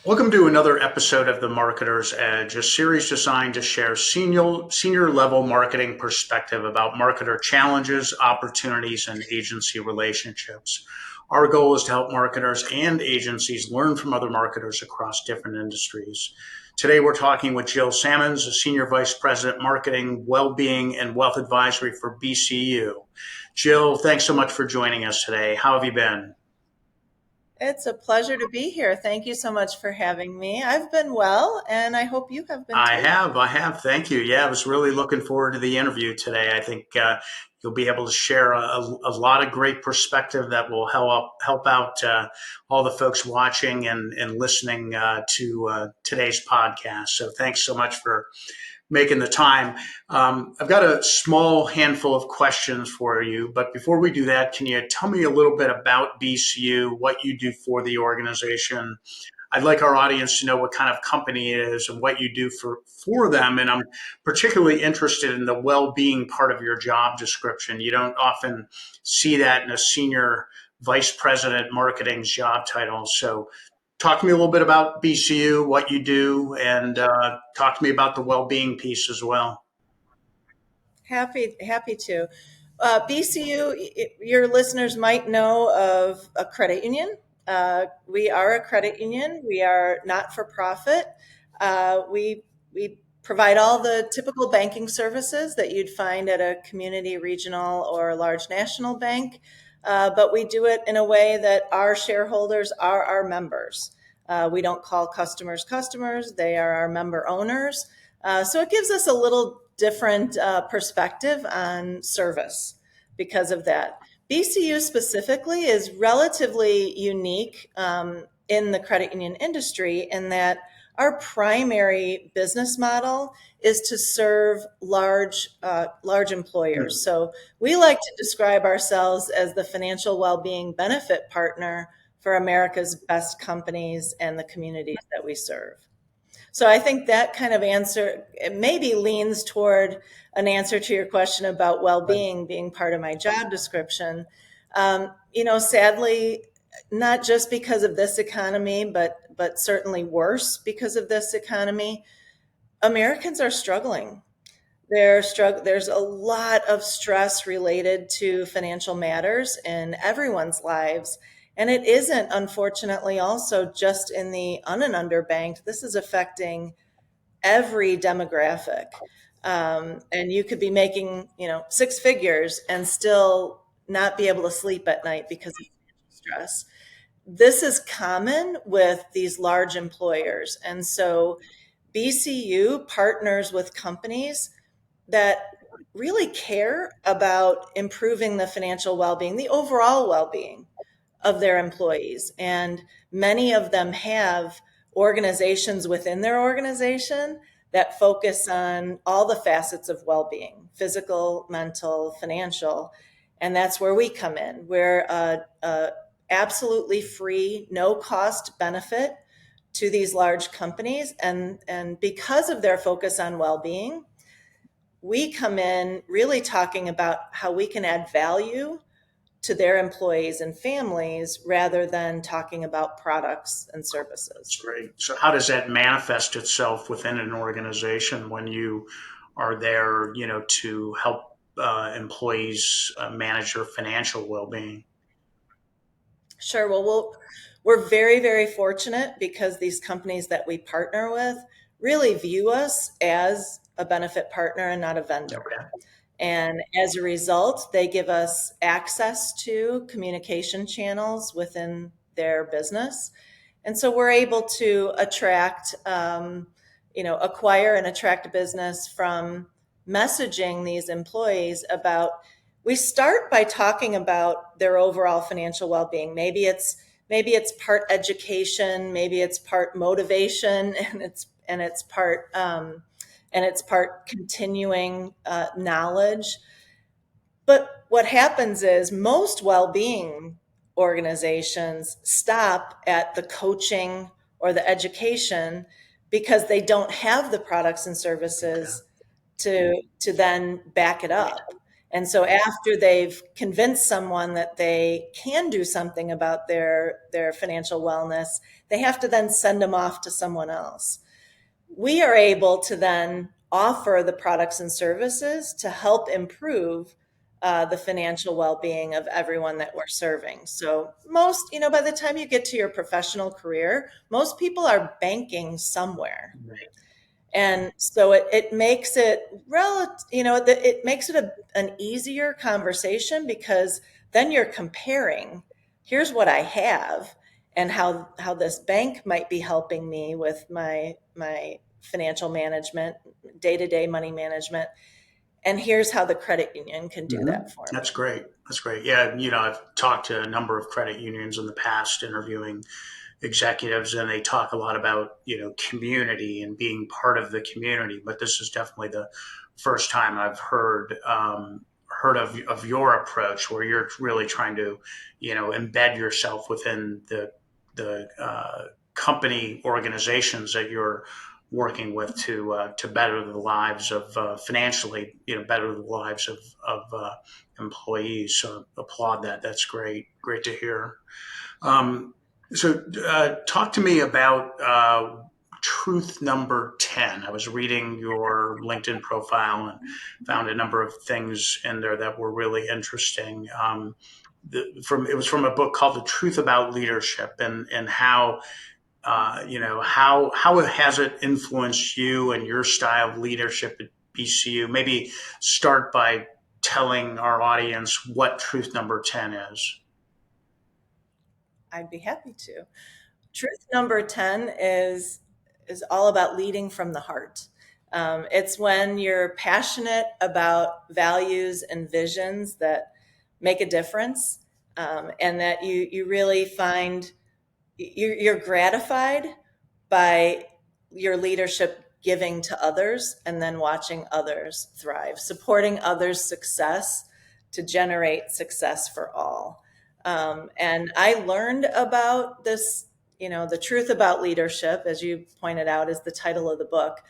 Welcome to another episode of The Marketer's Edge, a series designed to share senior level marketing perspective about marketer challenges, opportunities, and agency relationships. Our goal is to help marketers and agencies learn from other marketers across different industries. Today, we're talking with Jill Sammons, a Senior Vice President, Marketing, Wellbeing, and Wealth Advisory for BCU. Jill, thanks so much for joining us today. How have you been? It's a pleasure to be here. Thank you so much for having me. I've been well, and I hope you have been too. I have. Thank you. Yeah, I was really looking forward to the interview today. I think you'll be able to share a lot of great perspective that will help out all the folks watching and listening to today's podcast. So thanks so much for making the time. I've got a small handful of questions for you, but before we do that, can you tell me a little bit about BCU, what you do for the organization? I'd like our audience to know what kind of company it is and what you do for them. And I'm particularly interested in the well-being part of your job description. You don't often see that in a senior vice president marketing's job title. So talk to me a little bit about BCU, what you do, and talk to me about the well-being piece as well. Happy to. BCU, your listeners might know of a credit union. We are a credit union. We are not for profit. We provide all the typical banking services that you'd find at a community, regional, or large national bank. But we do it in a way that our shareholders are our members. We don't call customers customers, they are our member owners. So it gives us a little different perspective on service because of that. BCU specifically is relatively unique in the credit union industry in that our primary business model is to serve large employers. So we like to describe ourselves as the financial well-being benefit partner for America's best companies and the communities that we serve. So I think that kind of answer maybe leans toward an answer to your question about well-being being part of my job description. Sadly, not just because of this economy, but certainly worse because of this economy, Americans are struggling. There's a lot of stress related to financial matters in everyone's lives. And it isn't, unfortunately, also just in the un and underbanked. This is affecting every demographic. And you could be making, six figures and still not be able to sleep at night because of financial stress. This is common with these large employers. And so BCU partners with companies that really care about improving the financial well-being, the overall well-being of their employees. And many of them have organizations within their organization that focus on all the facets of well-being, physical, mental, financial. And that's where we come in. We're a absolutely free, no cost benefit to these large companies. And because of their focus on well-being, we come in really talking about how we can add value to their employees and families rather than talking about products and services. That's great. So how does that manifest itself within an organization when you are there, to help employees manage their financial well-being? Sure. Well, we're very, very fortunate because these companies that we partner with really view us as a benefit partner and not a vendor. Okay. And as a result, they give us access to communication channels within their business. And so we're able to acquire and attract business from messaging these employees about, we start by talking about their overall financial well-being. Maybe it's part education, maybe it's part motivation, and it's part continuing knowledge. But what happens is most well-being organizations stop at the coaching or the education because they don't have the products and services to then back it up. And so after they've convinced someone that they can do something about their financial wellness, they have to then send them off to someone else. We are able to then offer the products and services to help improve the financial well-being of everyone that we're serving. So most, by the time you get to your professional career, most people are banking somewhere. Right. And so it makes it it makes it an easier conversation, because then you're comparing, here's what I have and how this bank might be helping me with my financial management, day-to-day money management, and here's how the credit union can do Hmm. that for That's me. great. That's great. Yeah, I've talked to a number of credit unions in the past, interviewing executives, and they talk a lot about community and being part of the community. But this is definitely the first time I've heard of your approach, where you're really trying to embed yourself within the company organizations that you're working with to better the lives of financially, better the lives of employees. So applaud that. That's great. Great to hear. Um, so, talk to me about truth number 10. I was reading your LinkedIn profile and found a number of things in there that were really interesting. It was from a book called The Truth About Leadership, and how how has it influenced you and your style of leadership at BCU? Maybe start by telling our audience what truth number 10 is. I'd be happy to. Truth number 10 is all about leading from the heart. It's when you're passionate about values and visions that make a difference, and that you really find you're gratified by your leadership giving to others and then watching others thrive, supporting others' success to generate success for all. And I learned about this, the truth about leadership, as you pointed out, is the title of the book.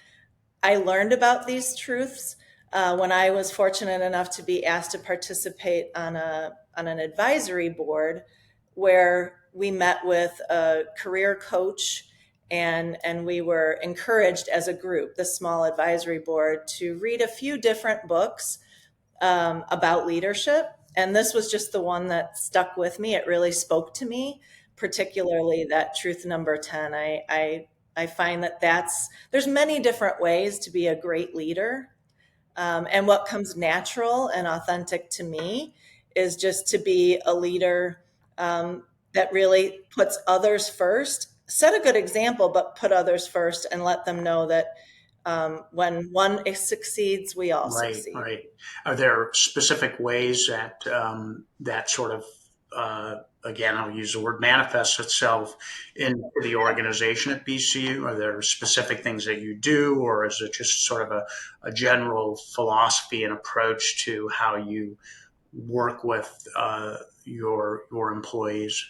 I learned about these truths when I was fortunate enough to be asked to participate on an advisory board, where we met with a career coach, and we were encouraged as a group, the small advisory board, to read a few different books about leadership. And this was just the one that stuck with me. It really spoke to me, particularly that truth number 10. I find that there's many different ways to be a great leader. And what comes natural and authentic to me is just to be a leader that really puts others first, set a good example, but put others first and let them know that when one succeeds, we all Right, succeed. right. Are there specific ways that that sort of, again, I'll use the word manifests itself in the organization at BCU? Are there specific things that you do, or is it just sort of a general philosophy and approach to how you work with your employees?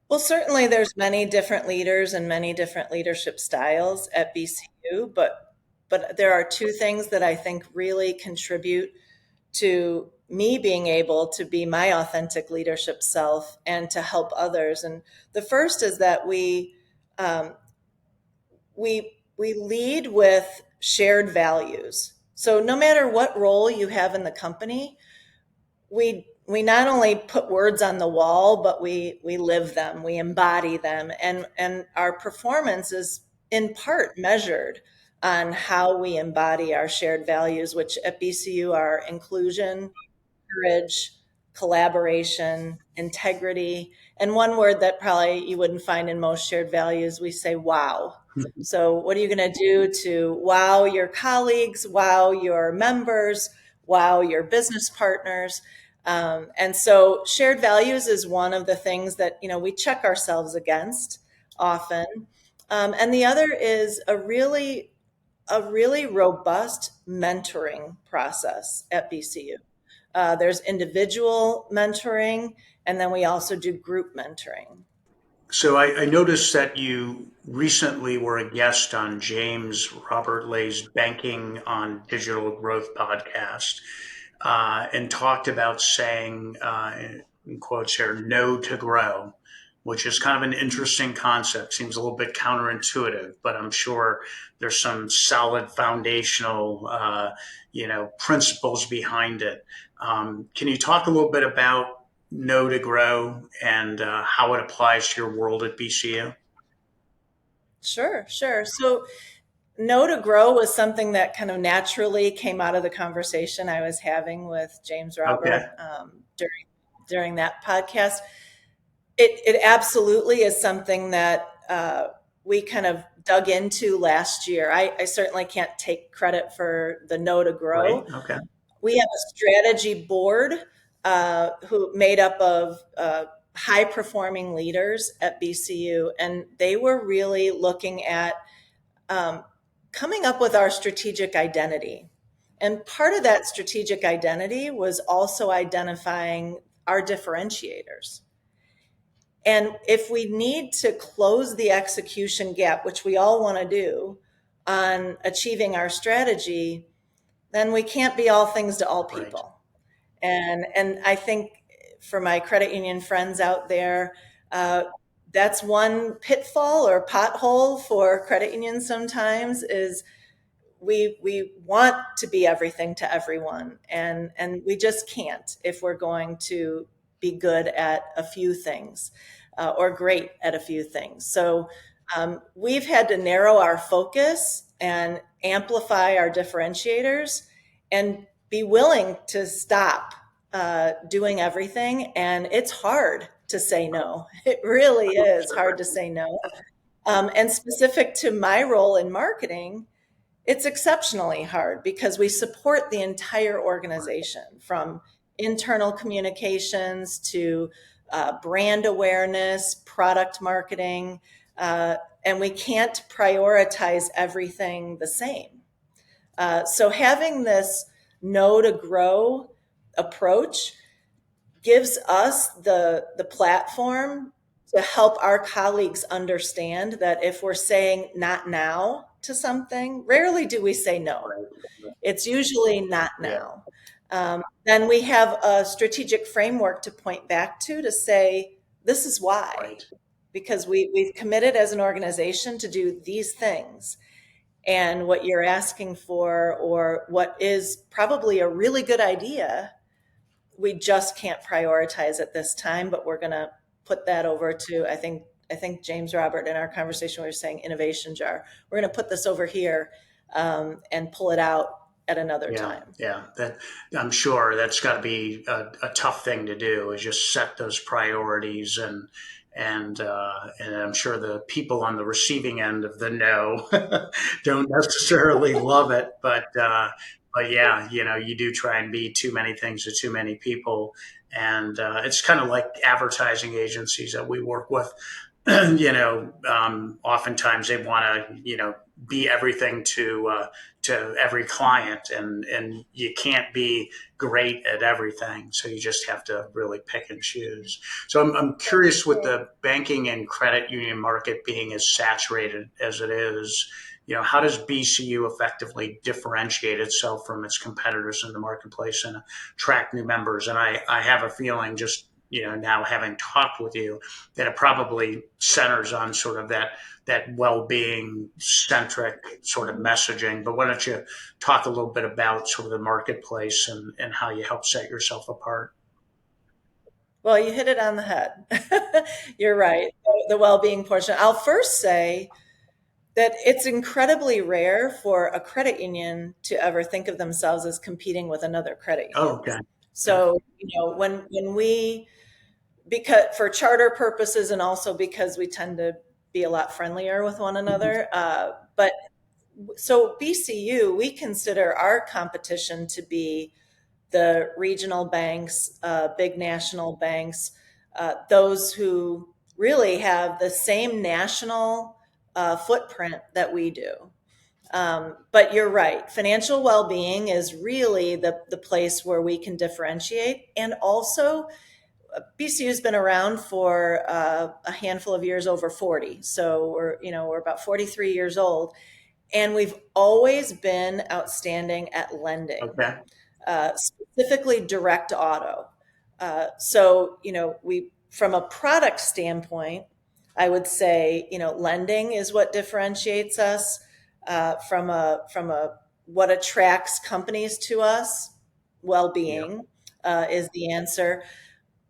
Well, certainly there's many different leaders and many different leadership styles at BCU, but there are two things that I think really contribute to me being able to be my authentic leadership self and to help others. And the first is that um, we lead with shared values. So no matter what role you have in the company, we not only put words on the wall, but we live them, we embody them, and our performance is in part measured on how we embody our shared values, which at BCU are inclusion, courage, collaboration, integrity, and one word that probably you wouldn't find in most shared values, we say wow. So, what are you going to do to wow your colleagues, wow your members, wow your business partners? And so, shared values is one of the things that we check ourselves against often. And the other is a really robust mentoring process at BCU. There's individual mentoring, and then we also do group mentoring. So I noticed that you recently were a guest on James Robert Lay's Banking on Digital Growth podcast, and talked about saying, in quotes here, no to grow, which is kind of an interesting concept. Seems a little bit counterintuitive, but I'm sure there's some solid foundational, principles behind it. Can you talk a little bit about know to grow and how it applies to your world at BCU? Sure, sure. So, know to grow was something that kind of naturally came out of the conversation I was having with James Okay, Robert during that podcast. It absolutely is something that we kind of dug into last year. I certainly can't take credit for the know to great. grow. Okay, We have a strategy board who made up of high performing leaders at BCU, and they were really looking at um, coming up with our strategic identity. And part of that strategic identity was also identifying our differentiators. And if we need to close the execution gap, which we all want to do on achieving our strategy, then we can't be all things to all right, people. And I think for my credit union friends out there, uh, that's one pitfall or pothole for credit unions sometimes is we want to be everything to everyone, and we just can't if we're going to be good at a few things or great at a few things. So we've had to narrow our focus and amplify our differentiators and be willing to stop doing everything. And it's hard to say no. It really is hard to say no. And specific to my role in marketing, it's exceptionally hard because we support the entire organization from internal communications to brand awareness, product marketing, and we can't prioritize everything the same. So having this know to grow approach gives us the platform to help our colleagues understand that if we're saying not now to something, rarely do we say no. right, It's usually not yeah, now. Then we have a strategic framework to point back to say, this is why. right, Because we've committed as an organization to do these things. And what you're asking for, or what is probably a really good idea, we just can't prioritize at this time, but we're going to put that over to, I think James Robert in our conversation, we were saying innovation jar. We're going to put this over here and pull it out at another yeah, time. yeah. That I'm sure that's got to be a tough thing to do. Is just set those priorities and I'm sure the people on the receiving end of the no don't necessarily love it, but yeah, you do try and be too many things to too many people, and it's kind of like advertising agencies that we work with. Oftentimes they want to, be everything to every client, and you can't be great at everything. So you just have to really pick and choose. So I'm curious with the banking and credit union market being as saturated as it is, how does BCU effectively differentiate itself from its competitors in the marketplace and attract new members? And I have a feeling just, now having talked with you, that it probably centers on sort of that well-being centric sort of messaging. But why don't you talk a little bit about sort of the marketplace and how you help set yourself apart? Well, you hit it on the head. You're right. The well-being portion. I'll first say that it's incredibly rare for a credit union to ever think of themselves as competing with another credit Oh, union. okay. Yeah. So, when we, because for charter purposes and also because we tend to be a lot friendlier with one Mhm. another. But so BCU, we consider our competition to be the regional banks, big national banks, those who really have the same national footprint that we do. But you're right. Financial well-being is really the place where we can differentiate. And also, BCU's been around for a handful of years, over 40. So we're about 43 years old, and we've always been outstanding at lending, Okay. specifically direct auto. So, we, from a product standpoint, I would say, lending is what differentiates us from a what attracts companies to us. Yeah. Well-being is the answer,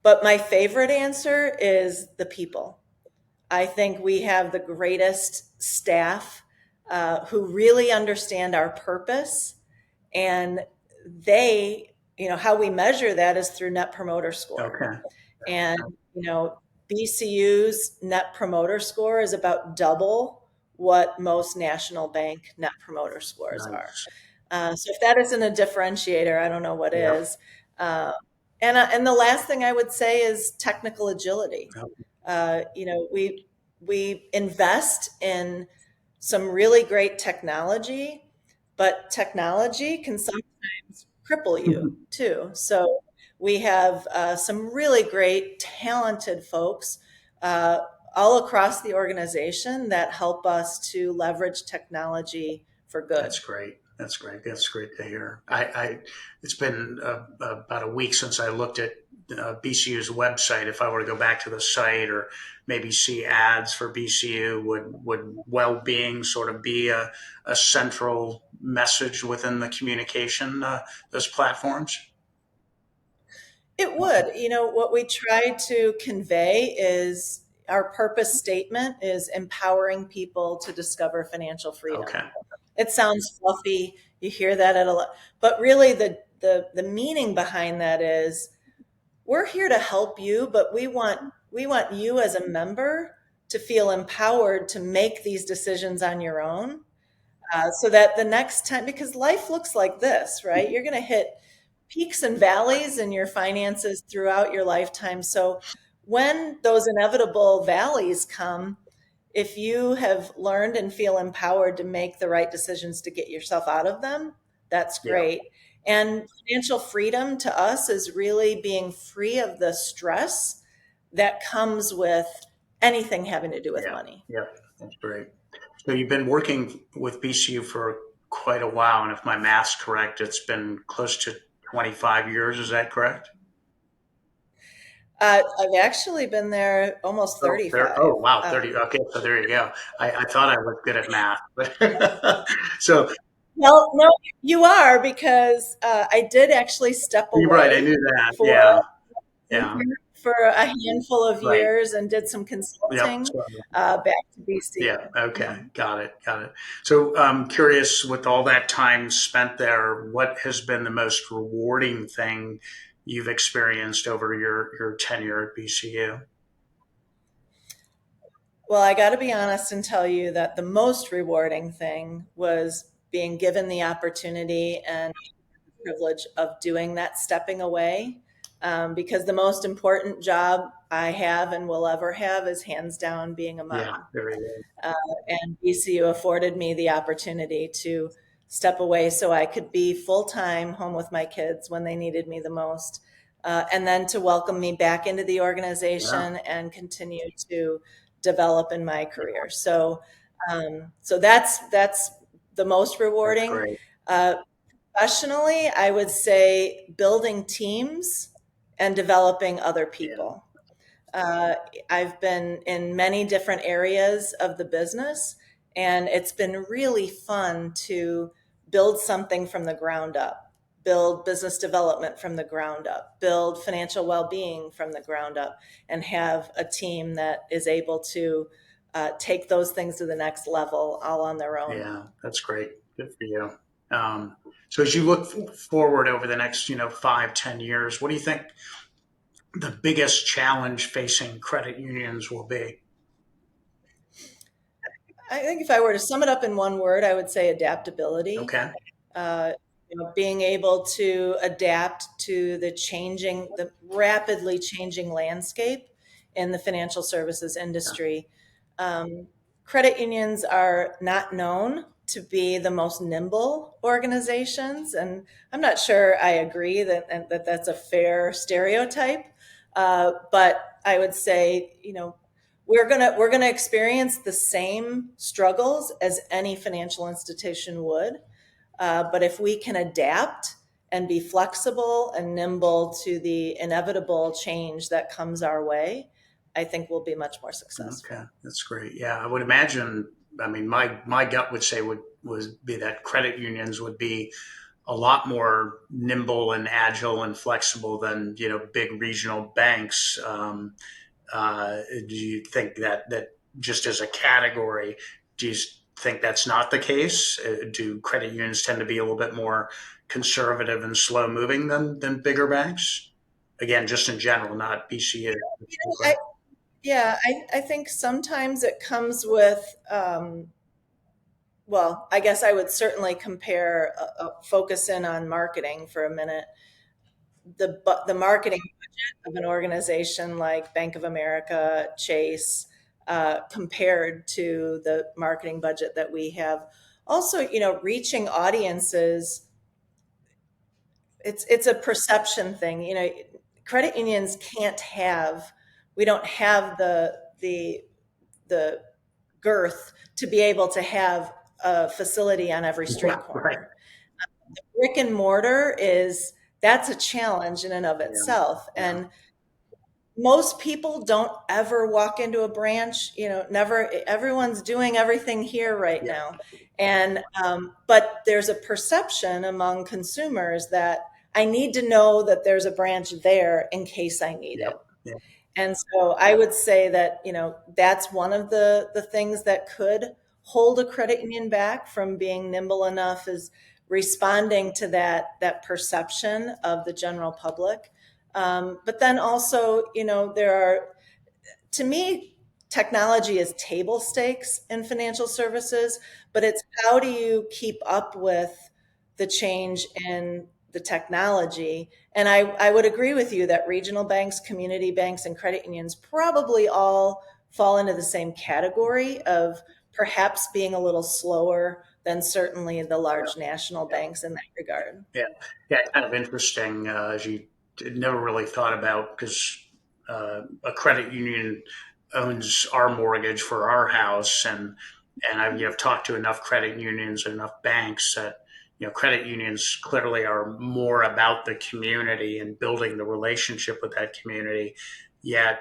but my favorite answer is the people. I think we have the greatest staff who really understand our purpose, and how we measure that is through Net Promoter Score. Okay. And, you know, BCU's Net Promoter Score is about double what most national bank Net Promoter Scores are. Nice. So if that isn't a differentiator, I don't know what Yeah. is. Uh, and the last thing I would say is technical agility. We invest in some really great technology, but technology can sometimes cripple you too. So we have some really great, talented folks uh, all across the organization that help us to leverage technology for good. That's great. That's great. That's great to hear. It's been about a week since I looked at BCU's website. If I were to go back to the site or maybe see ads for BCU, would well-being sort of be a central message within the communication, those platforms? It would. What we try to convey is our purpose statement is empowering people to discover financial freedom. Okay. It sounds fluffy. You hear that at a lot, but really the meaning behind that is we're here to help you, but we want you as a member to feel empowered to make these decisions on your own, so that the next time, because life looks like this, right? You're going to hit peaks and valleys in your finances throughout your lifetime. So when those inevitable valleys come, if you have learned and feel empowered to make the right decisions to get yourself out of them, that's Yeah. great. And financial freedom to us is really being free of the stress that comes with anything having to do with Yeah. money. Yeah. That's great. So you've been working with BCU for quite a while, and if my math's correct, it's been close to 25 years. Is that correct? I've actually been there almost Oh, there. Oh, 35. wow, 30. Okay, so there you go. I thought I was good at math, but so Well, no, you are, because I did actually step you're right. I away knew that. for Yeah, yeah, for a handful of right. years and did some Yep. consulting So, back to BC. yeah. Okay. Got it. Got it. So I'm curious, with all that time spent there, what has been the most rewarding thing you've experienced over your tenure at BCU? Well, I got to be honest and tell you that the most rewarding thing was being given the opportunity and privilege of doing that stepping away, because the most important job I have and will ever have is hands down being a Yeah. mom. There you go. Uh, and BCU afforded me the opportunity to step away so I could be full time home with my kids when they needed me the most, and then to welcome me back into the Yeah. organization and continue to develop in my career. So that's the most That's rewarding. great. Uh, Professionally, I would say building teams and developing other Yeah. people. Uh, I've been in many different areas of the business, and it's been really fun to build something from the ground up, build business development from the ground up, build financial well-being from the ground up, and have a team that is able to take those things to the next level all on their own. Yeah, that's great. Good for you. Um, so as you look forward over the next, 5, 10 years, what do you think the biggest challenge facing credit unions will be? I think if I were to sum it up in one word, I would say adaptability. Okay. uh, Being able to adapt to the rapidly changing landscape in the financial services Yeah. industry. Um, Credit unions are not known to be the most nimble organizations, and I'm not sure I agree that that's a fair stereotype. But I would say, we're gonna experience the same struggles as any financial institution would. But if we can adapt and be flexible and nimble to the inevitable change that comes our way, I think we'll be much more Okay, successful. that's great. Yeah, I would imagine. I mean, my gut would say would be that credit unions would be a lot more nimble and agile and flexible than big regional banks. Do you think that just as a category, do you think that's not the case? Do credit unions tend to be a little bit more conservative and slow moving than bigger banks? Again, just in general, not BCU. I, yeah, I think sometimes it comes with, well, I guess I would certainly compare, focus in on marketing for a minute. The marketing budget of an organization like Bank of America, Chase, compared to the marketing budget that we have. Also, reaching audiences, it's a perception thing. Credit unions can't have, we don't have the girth to be able to have a facility on every Yeah, street right. corner. Brick and mortar is that's a challenge in and of Yeah, itself. yeah, And most people don't ever walk into a branch, never. Everyone's doing everything here right yeah, now. And but there's a perception among consumers that I need to know that there's a branch there in case I need yep, it. yeah, And so I would say that, that's one of the things that could hold a credit union back from being nimble enough, is responding to that perception of the general public. But then also, there are, to me, technology is table stakes in financial services, but it's how do you keep up with the change in the technology? And I would agree with you that regional banks, community banks, and credit unions probably all fall into the same category of perhaps being a little slower than certainly the yeah, large national yeah. banks in that regard. Yeah, yeah, kind of interesting. As you never really thought about because a credit union owns our mortgage for our house, and I've talked to enough credit unions and enough banks that credit unions clearly are more about the community and building the relationship with that community. Yet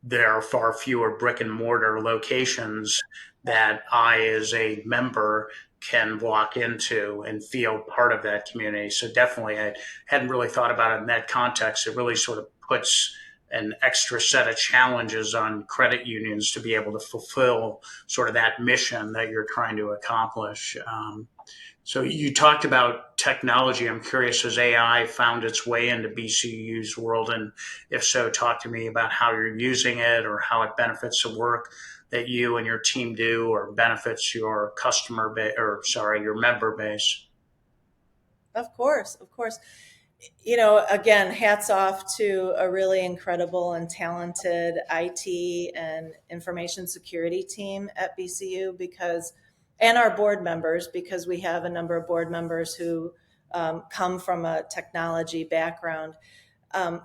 there are far fewer brick and mortar locations that I, as a member, can walk into and feel part of that community. So definitely, I hadn't really thought about it in that context. It really sort of puts an extra set of challenges on credit unions to be able to fulfill sort of that mission that you're trying to accomplish. So you talked about technology. I'm curious, has AI found its way into BCU's world? And if so, talk to me about how you're using it or how it benefits the work that you and your team do or benefits your customer base or sorry, your member base. Of course, of course. Again, hats off to a really incredible and talented IT and information security team at BCU, and our board members, because we have a number of board members who come from a technology background. I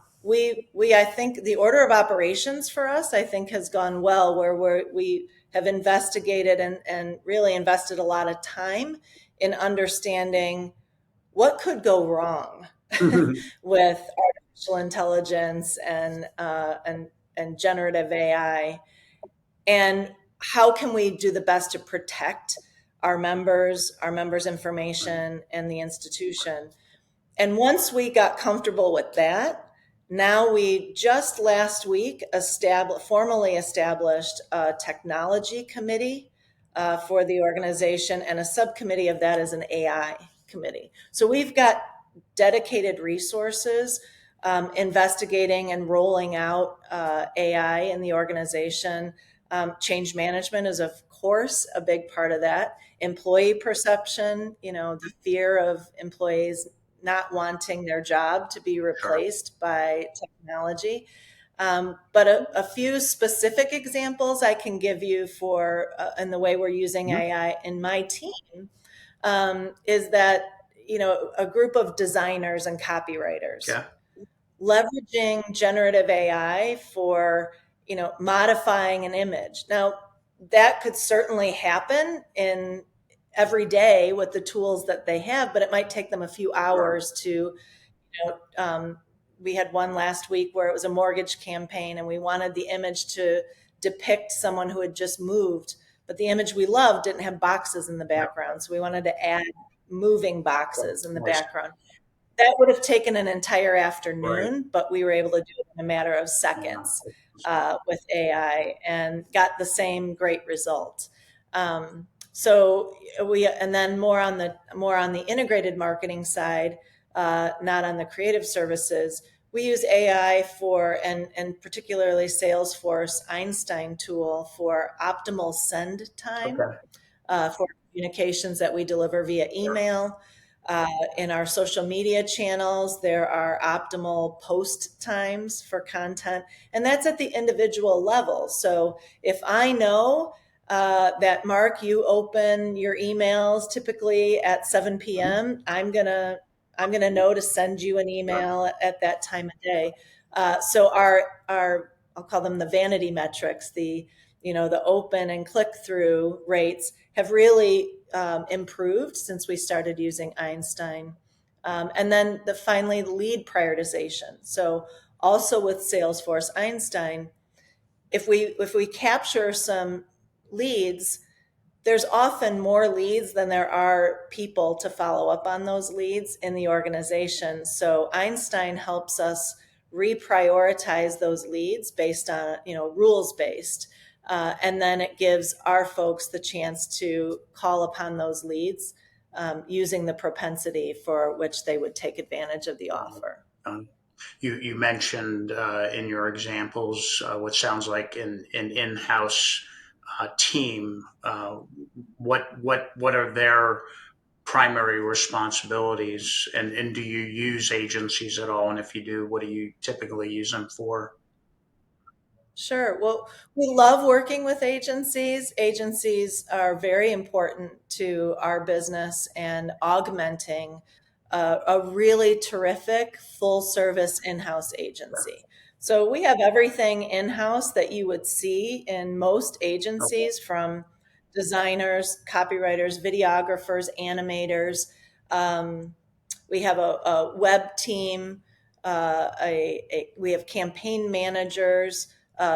think the order of operations for us, I think, has gone well, where we have investigated and really invested a lot of time in understanding what could go wrong with artificial intelligence and generative AI, and how can we do the best to protect our members' information, and the institution. And once we got comfortable with that, now we just last week formally established a technology committee for the organization, and a subcommittee of that is an AI committee. So we've got dedicated resources investigating and rolling out AI in the organization. Change management is, of course, a big part of that. Employee perception, the fear of employees not wanting their job to be Sure. replaced by technology. But a few specific examples I can give you for in the way we're using Mhm. AI in my team, is that a group of designers and copywriters. Okay. leveraging generative AI for, modifying an image. Now, that could certainly happen in every day with the tools that they have, but it might take them a few Right. hours to, we had one last week where it was a mortgage campaign and we wanted the image to depict someone who had just moved, but the image we loved didn't have boxes in the Yeah. background. So we wanted to add moving boxes in the Nice. background. That would have taken an entire Right. afternoon, but we were able to do it in a matter of Yeah. seconds with AI and got the same great result. So and then more on the integrated marketing side, not on the creative services. We use AI for, and particularly Salesforce Einstein tool for optimal send time Okay. for communications that we deliver via Sure. email. In our social media channels, there are optimal post times for content, and that's at the individual level. So if I know that, Mark, you open your emails typically at 7 Mhm. p.m., I'm gonna know to send you an Sure. email at that time of day. So our I'll call them the vanity metrics, the open and click through rates have really improved since we started using Einstein. And then finally lead prioritization. So also with Salesforce Einstein, if we capture some leads, there's often more leads than there are people to follow up on those leads in the organization. So Einstein helps us reprioritize those leads based on, rules based. And then it gives our folks the chance to call upon those leads using the propensity for which they would take advantage of the offer. Um, you mentioned in your examples what sounds like an in-house team. What are their primary responsibilities, and do you use agencies at all? And if you do, what do you typically use them for? Sure. Well, we love working with agencies. Agencies are very important to our business and augmenting a really terrific full service in house agency. So we have everything in house that you would see in most Okay. agencies, from designers, copywriters, videographers, animators. Um, we have a web team. We have campaign managers,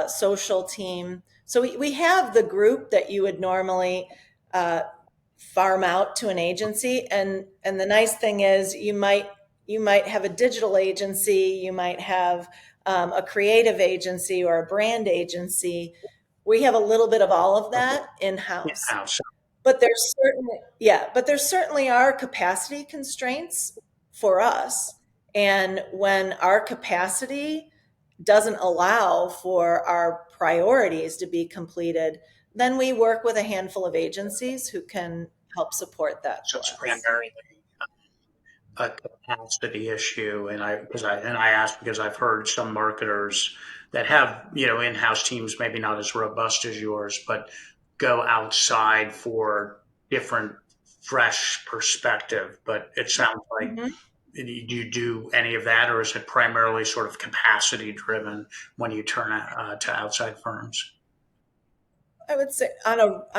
social team. So we have the group that you would normally uh, farm out to an agency. And the nice thing is you might have a digital agency, you might have a creative agency or a brand agency. We have a little bit of all of Okay. that in Yeah. house. House. But there certainly are capacity constraints for us. And when our capacity doesn't allow for our priorities to be completed, then we work with a handful of agencies who can help support that So for it's us. primarily a capacity issue, and I ask because I've heard some marketers that have in-house teams, maybe not as robust as yours, but go outside for different, fresh perspective. But it sounds like, Mhm. do you do any of that, or is it primarily sort of capacity driven when you turn to outside firms? I would say on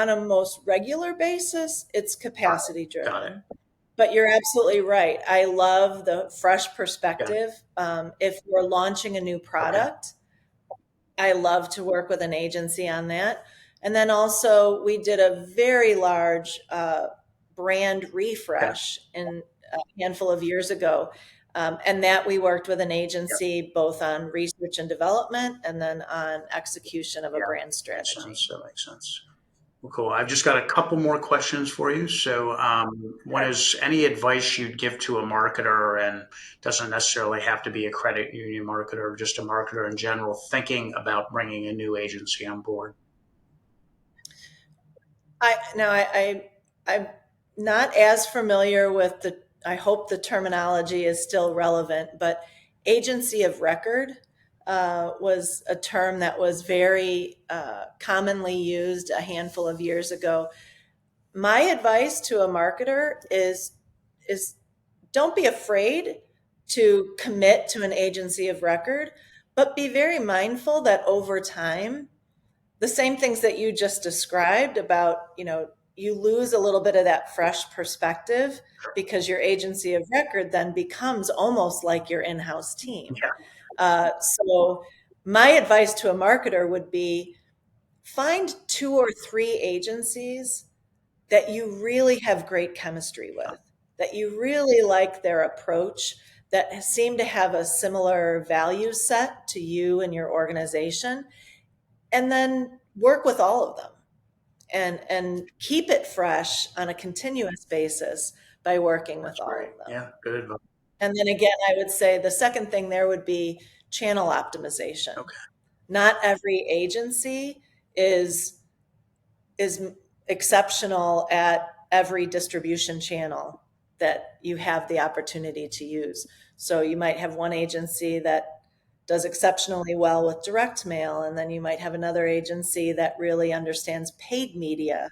a most regular basis, it's capacity Got it. driven. But you're absolutely right. I love the fresh Yeah. perspective. If we're launching a new Okay. product, I love to work with an agency on that. And then also, we did a very large brand Okay. refresh in a handful of years ago. And that we worked with an Yeah. agency both on research and development and then on execution of a Yeah. brand Makes sense. strategy. That makes sense. Well, cool. I've just got a couple more questions for you. So, one Sure. is any advice you'd give to a marketer, and doesn't necessarily have to be a credit union marketer, just a marketer in general, thinking about bringing a new agency on board? I'm not as familiar with the. I hope the terminology is still relevant, but agency of record was a term that was very commonly used a handful of years ago. My advice to a marketer is don't be afraid to commit to an agency of record, but be very mindful that over time, the same things that you just described about, you lose a little bit of that fresh perspective because your agency of record then becomes almost like your in-house team. Yeah, So my advice to a marketer would be find 2 or 3 agencies that you really have great chemistry with, that you really like their approach, that seem to have a similar value set to you and your organization, and then work with all of them and keep it fresh on a continuous basis by working with that's all great. of them. Yeah, good advice. And then again, I would say the second thing there would be channel optimization. Okay. Not every agency is is exceptional at every distribution channel that you have the opportunity to use. So you might have one agency that does exceptionally well with direct mail, and then you might have another agency that really understands paid media.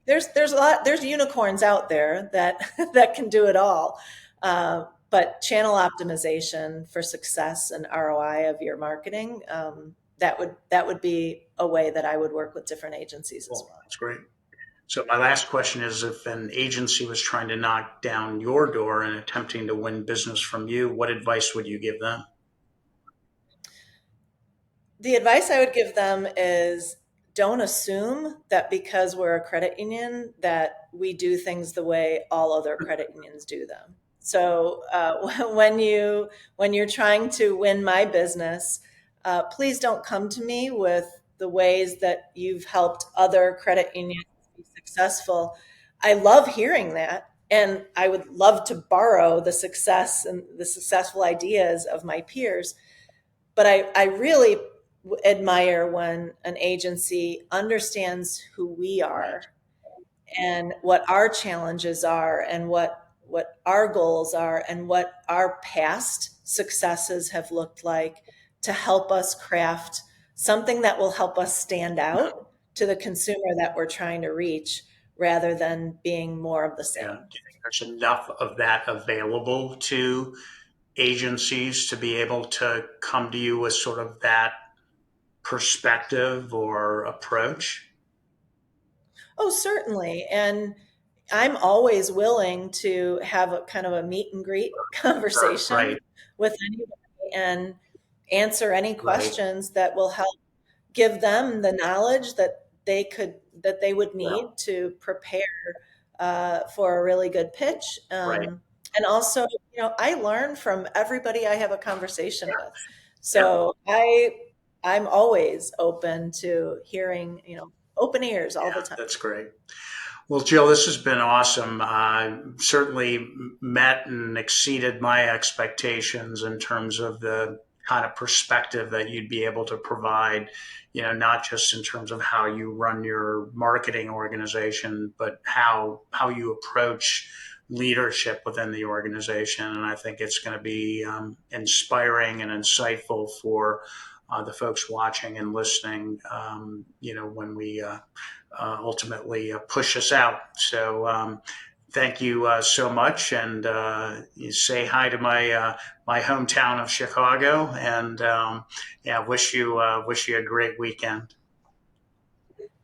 There's a lot, there's unicorns out there that that can do it all. But channel optimization for success and ROI of your marketing, that would be a way that I would work with different agencies as Cool. well. That's great. So my last question is, if an agency was trying to knock down your door and attempting to win business from you, what advice would you give them? The advice I would give them is don't assume that because we're a credit union that we do things the way all other credit unions do them. So when you're trying to win my business, please don't come to me with the ways that you've helped other credit unions be successful. I love hearing that, and I would love to borrow the success and the successful ideas of my peers, but I really admire when an agency understands who we Right. are and what our challenges are and what our goals are and what our past successes have looked like to help us craft something that will help us stand out to the consumer that we're trying to reach rather than being more of the Yeah. same. Do you think there's enough of that available to agencies to be able to come to you with sort of that perspective or approach? Oh, certainly. And I'm always willing to have a kind of a meet and greet Sure. Right. conversation with anybody and answer any Right. questions that will help give them the knowledge that they would Yeah. need to prepare for a really good pitch. Right. And also, I learn from everybody I have a conversation with. Yeah. So I'm always open to hearing, open ears all the Yeah. time. That's great. Well, Jill, this has been awesome. Certainly met and exceeded my expectations in terms of the kind of perspective that you'd be able to provide, not just in terms of how you run your marketing organization, but how you approach leadership within the organization. And I think it's going to be inspiring and insightful for the folks watching and listening, when we ultimately push us out. So thank you so much, and you say hi to my hometown of Chicago, and yeah, wish you a great weekend.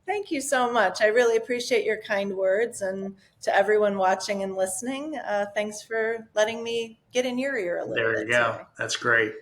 Thank you so much. I really appreciate your kind words. And to everyone watching and listening, thanks for letting me get in your ear a little There you bit go. today. That's great.